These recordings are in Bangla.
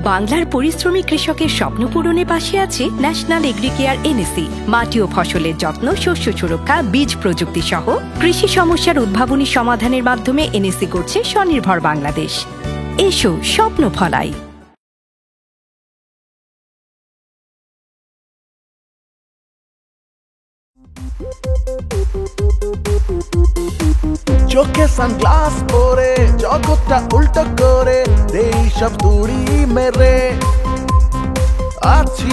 বাংলার পরিশ্রমী কৃষকের স্বপ্ন পূরণে পাশে আছে ন্যাশনাল এগ্রিকেয়ার এনএসি। মাটি ও ফসলের যত্ন, শস্য সুরক্ষা, বীজ প্রযুক্তি সহ কৃষি সমস্যার উদ্ভাবনী সমাধানের মাধ্যমে এনএসি করছে স্বনির্ভর বাংলাদেশ। এসো স্বপ্ন ফলাই। চোখে সানগ্লাস পরে জগৎটা উল্টো করে দেই সব তুড়ি মেরে আছি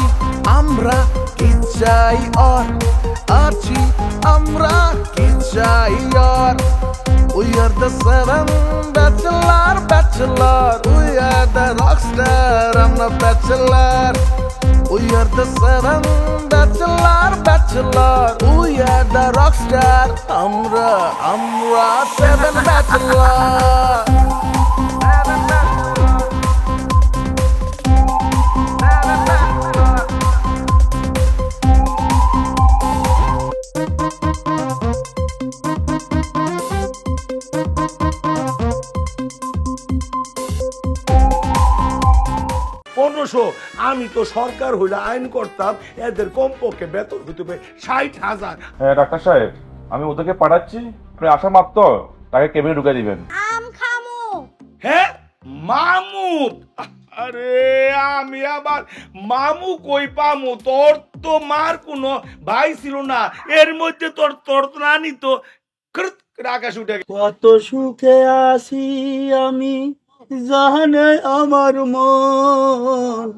আমরা কি চাই আর আছি আমরা কি চাই আর We are the seven bachelor We are the rockstar, I'm the bachelor We are the seven bachelor We are the rockstar, আমরা seven bachelor আমি তো সরকার হইলে আইন করতাম এদের কমপক্ষে বেতন হতে হবে ৬০,০০০। হ্যাঁ ডাক্তার সাহেব, আমি ওদেরকে পাঠাচ্ছি, আপনি আসা মাত্র তাকে কেবিনে ঢুকে দিবেন। আম খামু। হ্যাঁ মামুদ, আরে আমি আবার মামু কই পামু? তোর তো মার কোনো ভাই ছিল না, এর মধ্যে তোর তোর নানি তো আকাশ উঠে। কত সুখে আছি আমি জানে আমার মন।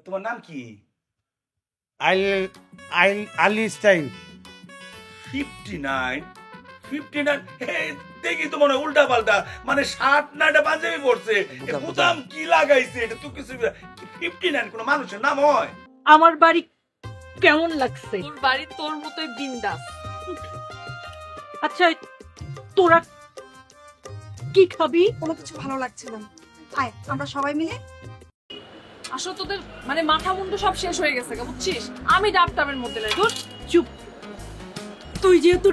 তোমার নাম কি? আইনস্টাইন। 59 দেখি তো মনে উল্টা পাল্টা, মানে 60 না পাঞ্জাবি পড়ছে, বুতাম কি লাগাইছে এটা তো কিছু। 59 কোন মানুষের নাম হয়? আমার বাড়ি কেমন লাগছে? তোর বাড়ি তোর মতোই বিন্দাস। আচ্ছা তোরা কি খাবি? কোনো কিছু ভালো লাগছে না, আয় আমরা সবাই মিলে। আসলে তোদের মানে মাথা মুন্ডু সব শেষ হয়ে গেছে, বুঝছিস? আমি ডাব টাবের মধ্যে নাই। তোর চুপ, তুই যেহেতু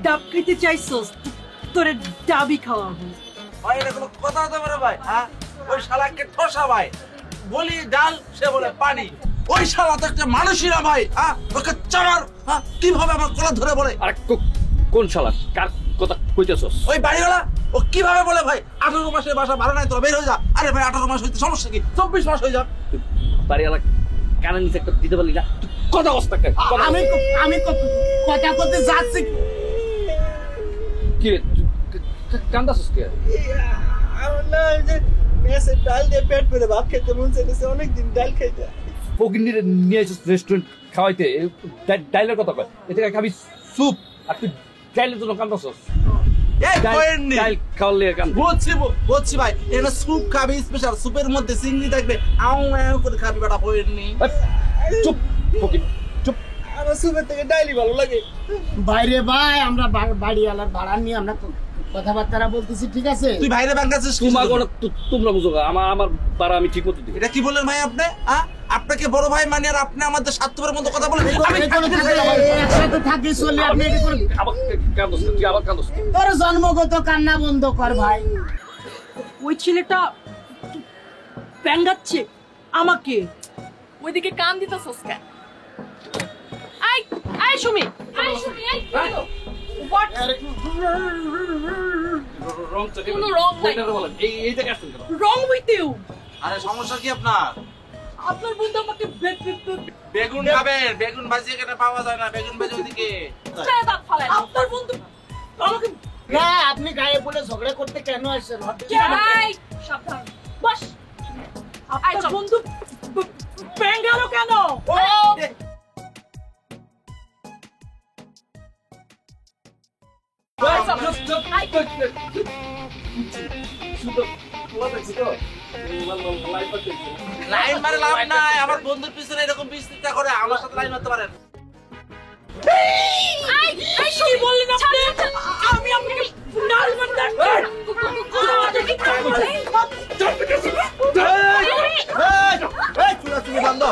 ডাব খেতে চাইছস তোরে ডাবই খাওয়াবো। ভাই এটা কোনো কথা হতে পারে ভাই? হ্যাঁ, ওই শালাকে ঠোসা ভাই, বলি ডাল সে বলে পানি। ওই শালা তো একটা মানুষই না ভাই। হ্যাঁ, ওকে চামার কিভাবে আমার গলা ধরে বলে? আরে কোন শালা? কার কথা কইতেছস? ওই বাড়িওয়ালা ও কিভাবে বলে ভাই 18 মাসের বাসা ভাড়া নাই তো বের হয়ে যা। আরে ভাই 18 মাস হইতে সমস্যা কি? 24 মাস হয়ে যা। বাড়িওয়ালা কানে নিচে একটা দিতে পারলি না? কথা কস্তা কে? আমি কথা করতে যাচ্ছি। কি রে কান্দাছস কে? আমরা যে মেসে ডাল দিয়ে পেট ভরে ভাত খেতে মন চাইছে, অনেকদিন ডাল খাইতে। ফকিন্নিরে নিয়ে এসেছিস রেস্টুরেন্ট খাওয়াইতে, ডাইলের কথা কয়। এতে খাবি স্যুপ, আর তুই ডাইলের জন্য কান্দাছস। ডাল খাওয়ালে কান। বুঝছি ভাই, এটা স্যুপ খাবি স্পেশাল, স্যুপের মধ্যে চিংড়ি থাকবে, আউ করে খাবি বেটা হয়নি। চুপ ফকিন চুপ। আমার স্যুপের থেকে ডাইলি ভালো লাগে। বাইরে ভাই আমরা বাড়িওয়ালার ভাড়া নিয়ে আমরা কথাবার্তা বলতেছি, ঠিক আছে? তুই বাইরে বাংলাদেশ তোমরা বুঝো, আমার ভাড়া আমি ঠিক মতো দিই। এটা কি বললেন ভাই আপনি? আপনাকে বড় ভাই মানে আর আপনি আমাদের স্বার্থপরের মতো কথা বলেন। একসাথে থাকি চলে, আপনি তুই আবার কান্দস। তোর জন্মগত কান্না বন্ধ কর ভাই। ওই ছেলেটা প্যাঙ্গাচ্ছে আমাকে, ওইদিকে কান দিতেছস কেন? আই আই সুমি, আই সুমি, আই হোয়াট? Wrong with you. আরে সমস্যা কি আপনার? আপনার বন্ধু আমাকে বেগুন খাবেন, বেগুন ভাজি এখানে পাওয়া যায় না, বেগুন ভাজি ওদিকে। আপনার বন্ধু আমাকে না, আপনি গায়ে বলে ঝগড়া করতে কেন আসছেন? সাবধান বস। আপনার বন্ধু প্যাঙ্গালো কেন? লাইন মারে লাভ নাই, আমার বন্ধুর পিছনে এরকম বিস্তৃত করে আমার সাথে লাইন মারতে পারেন। কি বললেন আপনি? আমি আপনাকে নাল মারতাম। তুমি বন্ধ।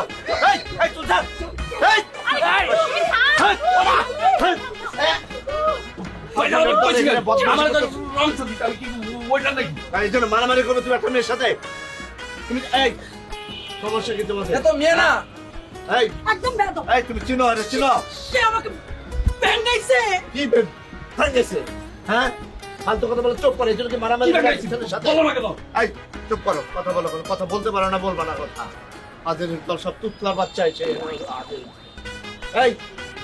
মারামারি করবে তুমি একটা মেয়ের সাথে? তুমি এই সমস্যা কি তোমাদের? এ তো মেয়ে না। এই একদম বেয়াদব। এই তুমি চিনো আরে চিনো? সে আমাকে ভেঙাইছে। কি ভাঙেছে? হ্যাঁ? ফালতু কথা বলে চুপ করে এজন্য কি মারামারি করছিস ছেলের সাথে? বলো না কেন? এই চুপ করো, কথা বলো কেন? কথা বলতে পারো না, বলবা না কথা। আদের দল সব তুতলার বাচ্চা এসে এই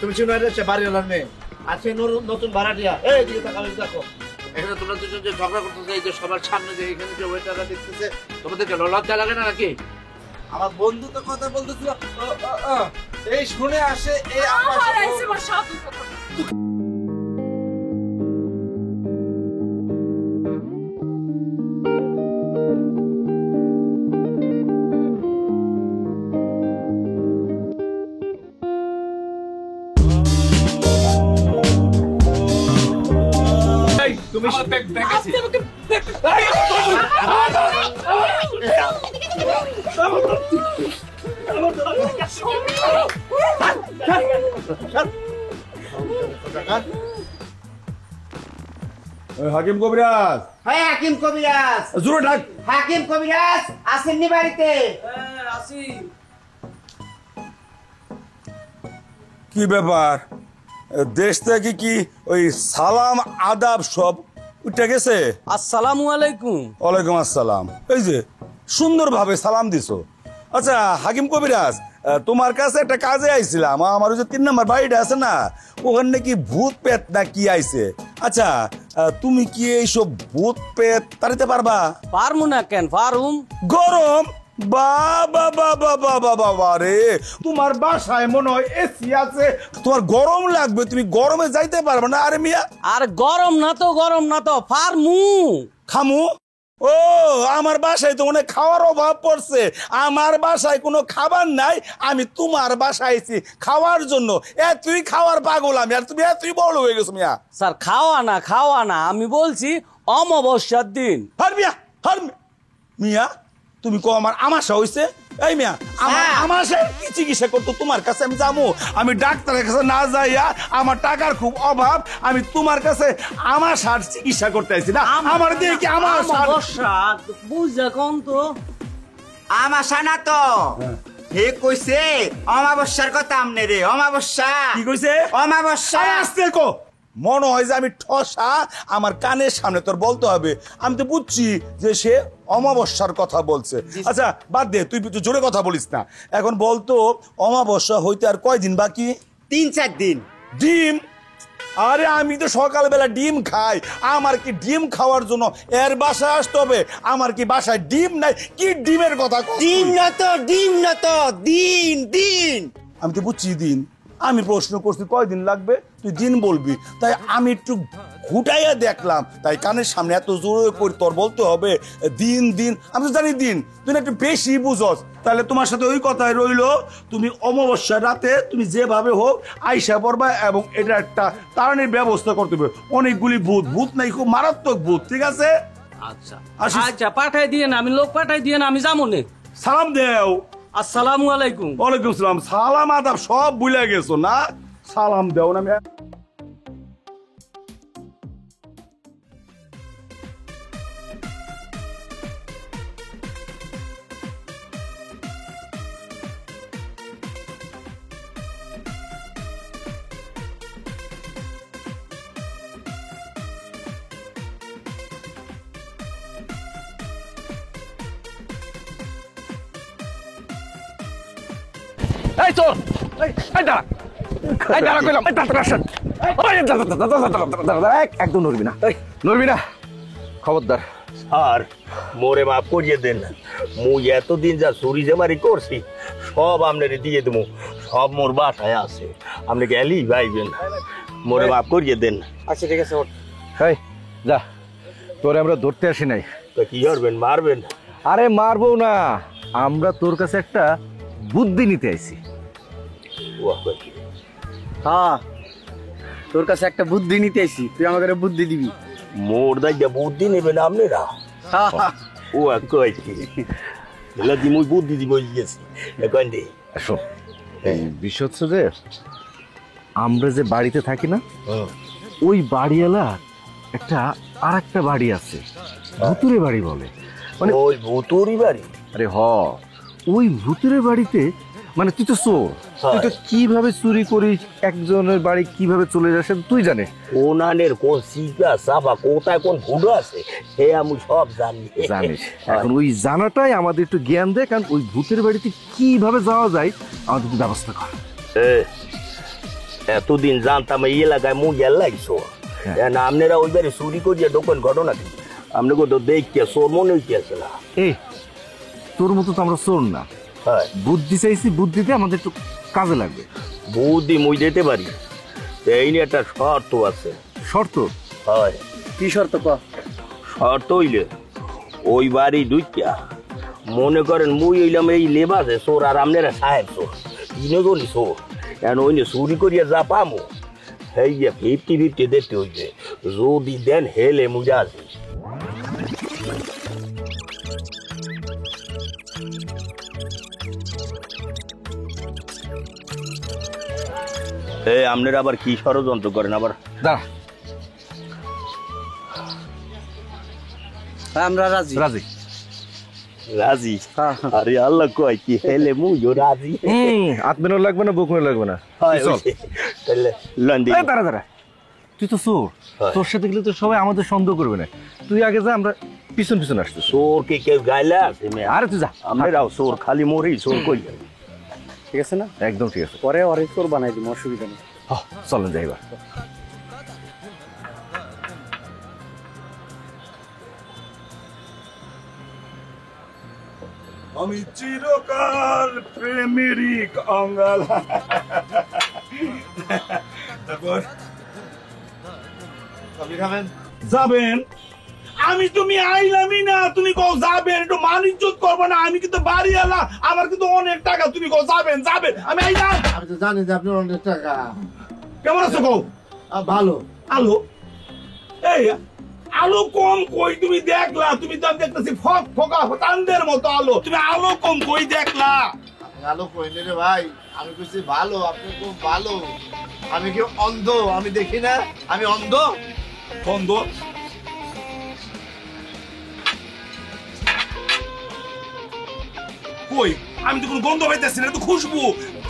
তুমি চিনো আরে সে বাড়িওয়ালার মেয়ে। আছে নতুন ভাড়াটিয়া। এই এদিকে তাকাও, দেখো। এখানে তোমরা দুজন যে ঝগড়া করতেছে এই যে সবার সামনে যে এখানে যে ওয়েটাররা দেখতেছে তোমাদেরকে লজ্জা লাগে না নাকি? আমার বন্ধু তো কথা বলতেছিল এই শুনে আসে এই আমার আইছে আমার সাথে কথা। তুমি আপনি আমাকে হাকিম কবিরাজ হ্যাঁ হাকিম কবিরাজ, জোরে ডাক। হাকিম কবিরাজ আসেননি বাড়িতে? আসি। কি ব্যাপার, দেশ থেকে কি ওই সালাম আদাব সব উঠে গেছে? আসসালামু আলাইকুম। ওয়ালাইকুম আসসালাম। এই যে সুন্দরভাবে সালাম দিছো। আচ্ছা হাকিম কবিরাজ, তোমার কাছে একটা কাজে আইছিলাম। আমার ওই যে 3 নম্বর বাড়িটা আছে না, ওখানে নাকি ভূত পেত না কি আইছে। আচ্ছা তুমি কি এইসব ভূত পেত তাড়িতে পারবা? পারমু না কেন, পারুম। গরম বাবা বাবা বাবা বাবা রে, তোমার বাসায় মনে হয় এসি আছে, তোমার গরম লাগবে, তুমি গরমে যাইতে পারবে না। আরে মিয়া আর গরম না তো পারমু। খামু? ও আমার বাসায় তো মনে হয় খাওয়ার অভাব পড়ছে। আমার বাসায় কোনো খাবার নাই, আমি তোমার বাসায় আইছি খাওয়ার জন্য। তুই খাওয়ার পাগল আমি, আর তুমি তুই বড় হয়ে গেছো মিয়া। স্যার খাওয়া না আমি বলছি অমাবস্যার দিন। হার মিয়া হার মিয়া, তুমি কো আমার আমাশা হইছে? এই মিয়া আমার আমাশায় কি চিকিৎসা করতো তোমার কাছে আমি যাবো? আমি ডাক্তারের কাছে না যাইয়া, আমার টাকার খুব অভাব, আমি তোমার কাছে আমাশার চিকিৎসা করতে আইছি না। আমার দিয়ে কি অমাবস্যা বুঝা কোন তো আমাশা না তো, হে কইছে অমাবস্যার কথা। আমনে রে অমাবস্যা কি কইছে? অমাবস্যা। আসতে কো, মনে হয় যে আমি ঠসা, আমার কানের সামনে তোর বলতে হবে। আমি তো বুঝছি যে সে অমাবস্যার কথা বলছে। আচ্ছা বাদ দে, তুই জোরে কথা বলিস না। এখন বলতো অমাবস্যা হইতে আর কয়দিন বাকি? 3-4 দিন। ডিম? আরে আমি তো সকালবেলা ডিম খাই, আমার কি ডিম খাওয়ার জন্য এর বাসায় আসতে হবে? আমার কি বাসায় ডিম নাই? কি ডিমের কথা? ডিম না তো দিন। আমি তো বুঝছি দিন। আমি প্রশ্ন করছি কয়দিন লাগবে, তুই দিন বলবি। তাই আমি একটু ঘুটাইয়া দেখলাম, তাই কানের সামনে এত জোরে করে তোর বলতে হবে দিন। আমি তো জানি দিন, তুই একটু বেশি বুঝস। তাহলে তোমার সাথে ওই কথাই রইলো, তুমি অমাবস্যার রাতে তুমি যেভাবে হোক আইসা পড়বা, এবং এটা একটা তাড়ানির ব্যবস্থা করতে হবে। অনেকগুলি ভূত নাই, খুব মারাত্মক ভূত। ঠিক আছে? আচ্ছা পাঠাই দিয়ে না, আমি লোক পাঠাই দিয়ে না, আমি যাবো নে। সালাম দেও। আসসালামু আলাইকুম। ওয়ালাইকুম সালাম। সালাম আদাব সব ভুলে গেছো না? সালাম দেও না। এই চল, এই দাঁড়া কইলাম, একদম নড়বি না, খবরদার। আর মোরে মাফ করিয়ে দেন, মুই এতদিন যা চুরি জামারি করছি সব আপনারে দিয়ে দেবো, সব মোর বাসায় আছে, আপনি গেলি ভাইবেন, মোরে মাফ করিয়ে দেন। আচ্ছা ঠিক আছে, এই যা, তোরে আমরা ধরতে আসি নাই। তো কি করবেন, মারবেন? আরে মারবো না, আমরা তোর কাছে একটা বুদ্ধি নিতে আইছি। হ্যাঁ তোর কাছে একটা বুদ্ধি নিতে আইছি, তুই আমাকে বুদ্ধি দিবি। মোর দাইয়া বুদ্ধি নেবেন আপনারা? ও কইছি মুই বুদ্ধি দিব গেছি এখন দে। শোন, এই বিষয় হচ্ছে যে আমরা যে বাড়িতে থাকি না, ওই বাড়িওয়ালা আর একটা বাড়ি আছে, ভুতুরে বাড়ি বলে। মানে ওই ভুতুরি বাড়ি? আরে ওই ভূতের বাড়িতে মানে তুই তো চোর, তুই তো কিভাবে চুরি করিস, একজনের বাড়ি কিভাবে চলে যাস তুই জানিস। কোনানের কোন সিগা সাবা কোথায় কোন ভুডো আছে সে আমি সব জানি। জানিস, এখন ওই জানাটাই আমাদের একটু জ্ঞান দেয়, কারণ ওই ভূতের বাড়িতে কিভাবে যাওয়া যায় আমাদের একটু ব্যবস্থা কর। এতদিন জানতাম এই এলাকায় মুখ লাগছো না, আপনারা ওই বাড়ি চুরি করিয়া দোকান ঘটনা কি আপনাকে তো দেখতে চোর মনে হইতেছে না। এই তোর মতো তো আমরা চোর না, বুদ্ধি চাইছি, বুদ্ধিতে আমাদের একটু কাজে লাগবে। বুদ্ধি মুই দিতে পারি, এই নিয়ে একটা শর্ত আছে। শর্ত? হয়। কি শর্ত? শর্ত হইলে ওই বাড়ি দুইটা মনে করেন মুই হইলাম এই লেবাসে চোর আর আপনারা সাহেব চোর, তিনজনই চোর, কেন ওই চুরি করিয়া যা পামো এই যে 50-50 দেখতে হইবে, যদি দেন হেলে মুজা আছি। আপনারা আবার কি ষড়যন্ত্র করেন আবার? দাঁড়া, আমরা রাজি। রাজি? রাজি? আরে আল্লাহ কয় কি হেলে মুজো রাজি। আত্মেনও লাগবে না, বুকমেও লাগবে না। তাহলে লন্ডি। দাঁড়া দাঁড়া, তুই তো চোর, তোর সাথে গেলে তো সবাই আমাদের সন্দেহ করবে না, তুই আগে যা, আমরা পিছন পিছন আসতে। চোরকে কেউ গাইলে আছে? আরে তুই যা, আমরাও চোর, খালি মরি চোর কই। ঠিক আছে না? একদম ঠিক আছে, পরে অনেক চোর বানাই দিব, অসুবিধা নেই। চলেন যাইবা। আমি চিরকাল প্রেমেরই অঙ্গাল। যাবেন? আমি তুমি আইলামই না, তুমি কও যাবেন, একটু মান ইজ্জত করবো না? আমি কিন্তু বাড়ি এলাম, আমার কিন্তু অনেক টাকা, তুমি কও যাবেন যাবেন, আমি আইলাম। আমি তো জানি যে আপনার অনেক টাকা। কেমন আছো কও? ভালো। আলো? এই আলো কম কই তুমি দেখলা? তুমি তো দেখতেছি ফকা তান্দের মতো আলো, তুমি আলো কম কই দেখলা? আলো কই রে ভাই, আমি কইছি ভালো, আপনি খুব ভালো। আমি কি অন্ধ? আমি দেখি না? আমি অন্ধ? অন্ধ? কই আমি তো কোনো গন্ধ পাইতেছি না, তো খুশবু,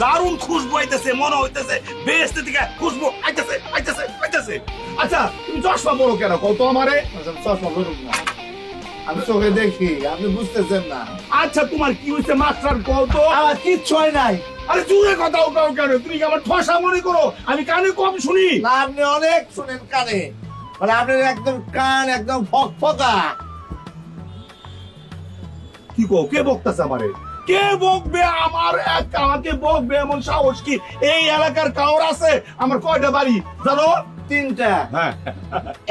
দারুণ খুশবু আইতেছে, মনে হইতেছে বেহেশতের থেকে খুশবু আইতেছে আইতেছে আইতেছে। আচ্ছা তুমি চশমা পরো কেন কও তো আমারে? চশমা পরুক না, আমি চোখে দেখি, আপনি বুঝতেছেন না। আচ্ছা তোমার কি হইছে মাস্টার কও তো? আমার কিচ্ছু হয় নাই। আরে জুড়ে কথা উঠাও কেন? তুমি কি আমার ঠসা মনে করো? আমি কানে কম শুনি না? আপনি অনেক শুনেন কানে, মানে আপনার একদম কান একদম ফকফকা। কি কও? কে বকতাছে আমারে? কে বকবে? আমাকে বকবে এমন সাহস কি এই এলাকার কাউর আছে? আমার কয়টা বাড়ি জানো? 3টা। হ্যাঁ।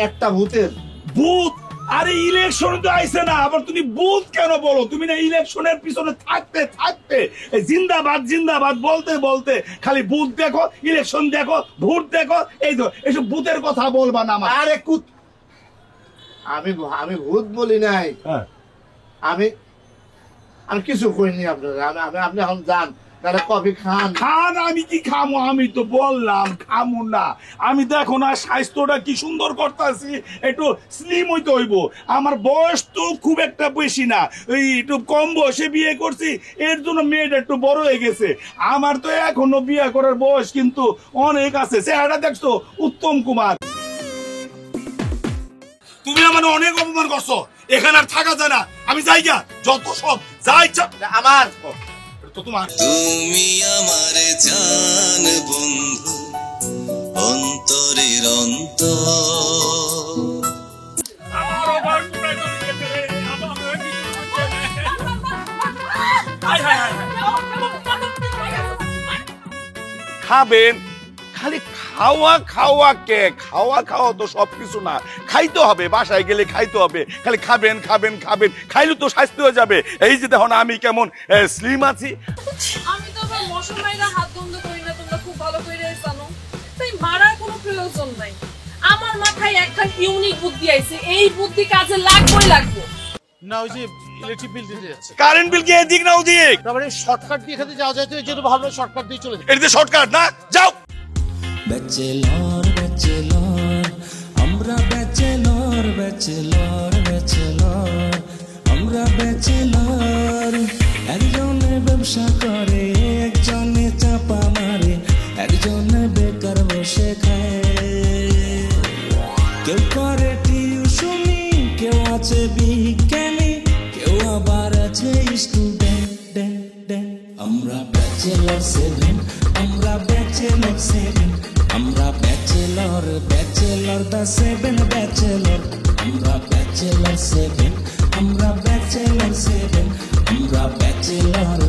একটা ভূতের। ভূত? আরে ইলেকশন তো আইছে না, আবার তুমি ভূত কেন বলো? তুমি না ইলেকশনের পিছনে থাকতে থাকতে জিন্দাবাদ জিন্দাবাদ বলতে বলতে খালি ভূত দেখো, ইলেকশন দেখো, ভোট দেখো, এই তো এসব ভূতের কথা বলবা না আমার। আরে আমি ভূত বলি নাই। আমি কিছু করিনি আপনার। আপনি এখন যান, তাহলে কফি খান। খান? আমি কি খামো? আমি তো বললাম খামু না। আমি দেখো না স্বাস্থ্যটা কি সুন্দর করতেছি, একটু স্লিম হইতে হইব। আমার বয়স তো খুব একটা বেশি না, ওই একটু কম বয়সে বিয়ে করছি, এর জন্য মেয়েটা একটু বড় হয়ে গেছে। আমার তো এখনো বিয়ে করার বয়স কিন্তু অনেক আছে। চেহারা দেখছো উত্তম কুমার। তুমি আমার অনেক অপমান করছো, এখানে আর থাকা যায় না, আমি যাই গা, যত সব যা ইচ্ছা আমার। তুমি আমার জান বন্ধু, অন্তরের অন্তর। খাবেন খালি খাওয়া খাওয়া কে? খাওয়া খাওয়া তো সবকিছু না, খাইতে হবে, বাসায় গেলে খাইতে হবে। খালি খাবেন খাবেন খাবেন, খাইলে তো স্বাস্থ্য হয়ে যাবে। এই যে দেখো না আমি কেমন স্লিম আছি। আমি তো আবার মশলাইরা হাত বন্ধ করি না, তোমরা খুব ভালো করে জানো, তাই মারার কোনো প্রয়োজন নাই। আমার মাথায় একটা ইউনিক বুদ্ধি আইছে, এই বুদ্ধি কাজে লাগবে না। ওই যে ইলেকট্রিক বিল দিতে যাচ্ছে। কারেন্ট বিল কি এদিক না ওদিক? তারপরে শর্টকাট দিয়ে এখানে যাওয়া যায়, তো যেহেতু ভাবলাম শর্টকাট দিয়ে চলে যাই। এটা শর্টকাট না, যাও। ব্যাচেলর ব্যাচেলর আমরা, ব্যাচেলর ব্যাচেলর ব্যাচেলর আমরা, ব্যাচেলর। আছে স্টুডেন্ট আমরা ব্যাচেলর 7 আমরা ব্যাচেলর 7 আমরা ব্যাচেলর দা 7 ব্যাচেলর আমরা ব্যাচেলর 7 আমরা ব্যাচেলর 7 আমরা ব্যাচেলর